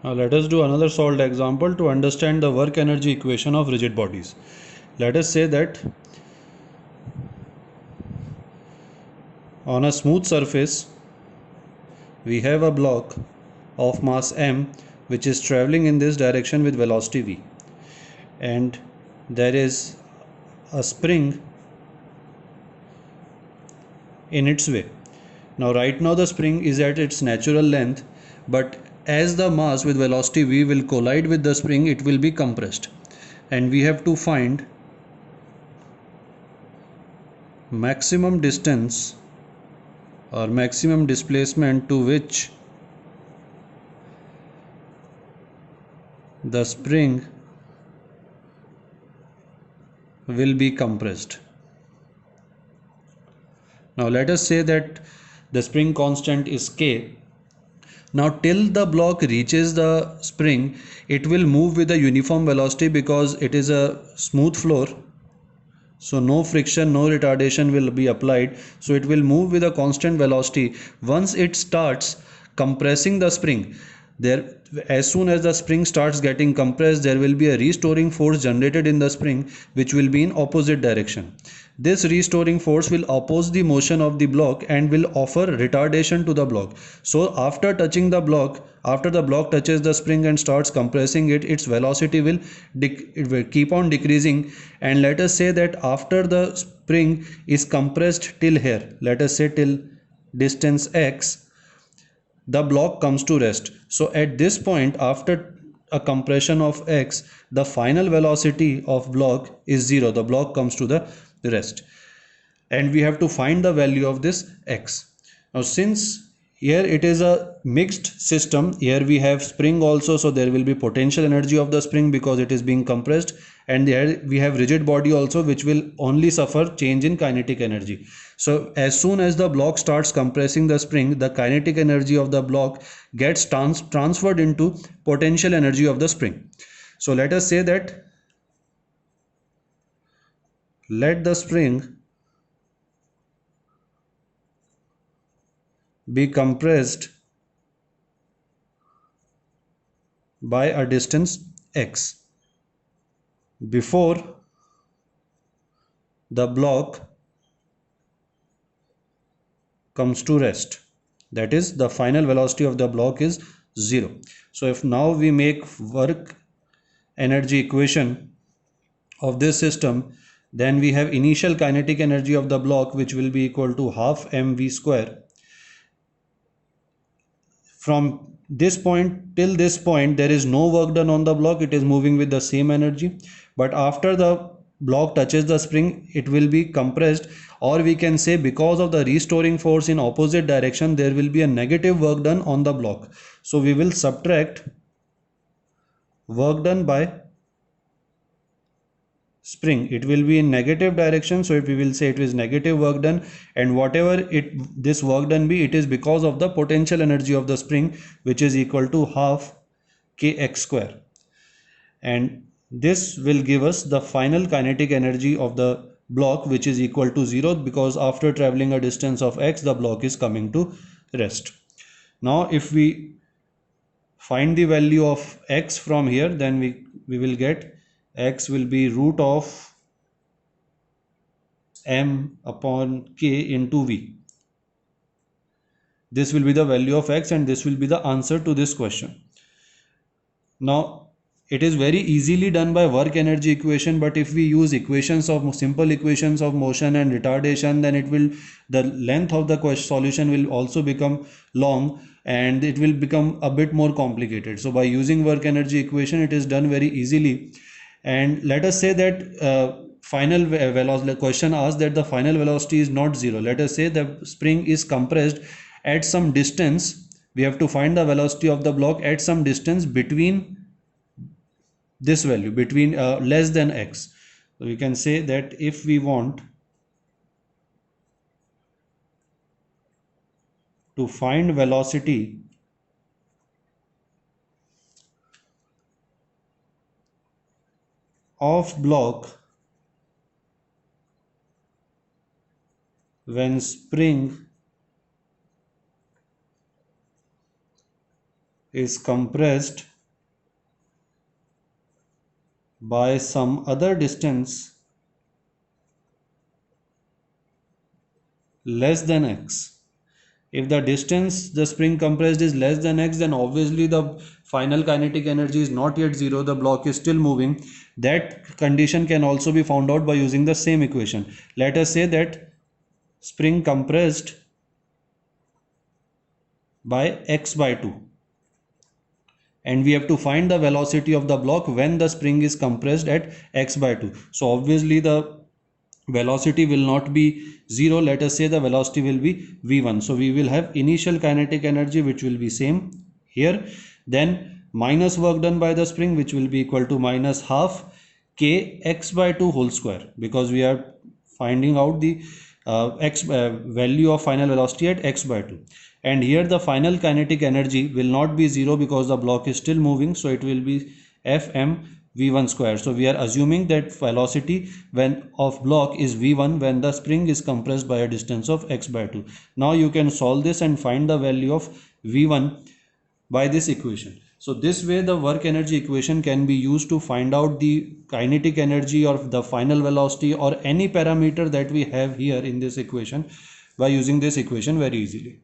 Now let us do another solved example to understand the work energy equation of rigid bodies. Let us say that on a smooth surface we have a block of mass m which is traveling in this direction with velocity v, and there is a spring in its way. Now right now the spring is at its natural length, but as the mass with velocity v will collide with the spring, it will be compressed, and we have to find maximum distance or maximum displacement to which the spring will be compressed. Now let us say that the spring constant is k. Now till the block reaches the spring, it will move with a uniform velocity because it is a smooth floor. So no friction, no retardation will be applied. So it will move with a constant velocity. Once it starts compressing the spring, there, as soon as the spring starts getting compressed, there will be a restoring force generated in the spring which will be in opposite direction. This restoring force will oppose the motion of the block and will offer retardation to the block. So after touching the block, after the block touches the spring and starts compressing it, its velocity will keep on decreasing. And let us say that after the spring is compressed till here, let us say till distance x, the block comes to rest. So at this point, after a compression of x, the final velocity of block is 0. The block comes to the rest, and we have to find the value of this x. Now since here it is a mixed system, here we have spring also, so there will be potential energy of the spring because it is being compressed, and here we have rigid body also, which will only suffer change in kinetic energy. So as soon as the block starts compressing the spring, the kinetic energy of the block gets transferred into potential energy of the spring. So let us say that let the spring be compressed by a distance x before the block comes to rest. That is, the final velocity of the block is 0. So if now we make work energy equation of this system, then we have initial kinetic energy of the block which will be equal to half mv square. From this point till this point there is no work done on the block, it is moving with the same energy, but after the block touches the spring it will be compressed, or we can say because of the restoring force in opposite direction there will be a negative work done on the block. So we will subtract work done by spring, it will be in negative direction, so if we will say it is negative work done, and whatever this work done be, it is because of the potential energy of the spring which is equal to half kx square, and this will give us the final kinetic energy of the block which is equal to 0 because after traveling a distance of x the block is coming to rest. Now if we find the value of x from here, then we will get x will be root of m upon k into v. This will be the value of x and this will be the answer to this question. Now it is very easily done by work energy equation, but if we use equations of simple equations of motion and retardation, then it will, the length of the solution will also become long and it will become a bit more complicated. So by using work energy equation it is done very easily. And let us say that final velocity, question asks that the final velocity is not 0. Let us say the spring is compressed at some distance, we have to find the velocity of the block at some distance between this value, between less than x. So we can say that if we want to find velocity of block when spring is compressed by some other distance less than x. If the distance the spring compressed is less than x, then obviously the final kinetic energy is not yet zero, the block is still moving. That condition can also be found out by using the same equation. Let us say that spring compressed by x by 2, and we have to find the velocity of the block when the spring is compressed at x by 2. So obviously the velocity will not be 0. Let us say the velocity will be v1. So we will have initial kinetic energy which will be same here, then minus work done by the spring which will be equal to minus half k x by 2 whole square, because we are finding out the value of final velocity at x by 2. And here the final kinetic energy will not be 0 because the block is still moving, so it will be fm v1 square. So we are assuming that velocity when of block is v1 when the spring is compressed by a distance of x by 2. Now you can solve this and find the value of v1 by this equation. So this way the work energy equation can be used to find out the kinetic energy or the final velocity or any parameter that we have here in this equation by using this equation very easily.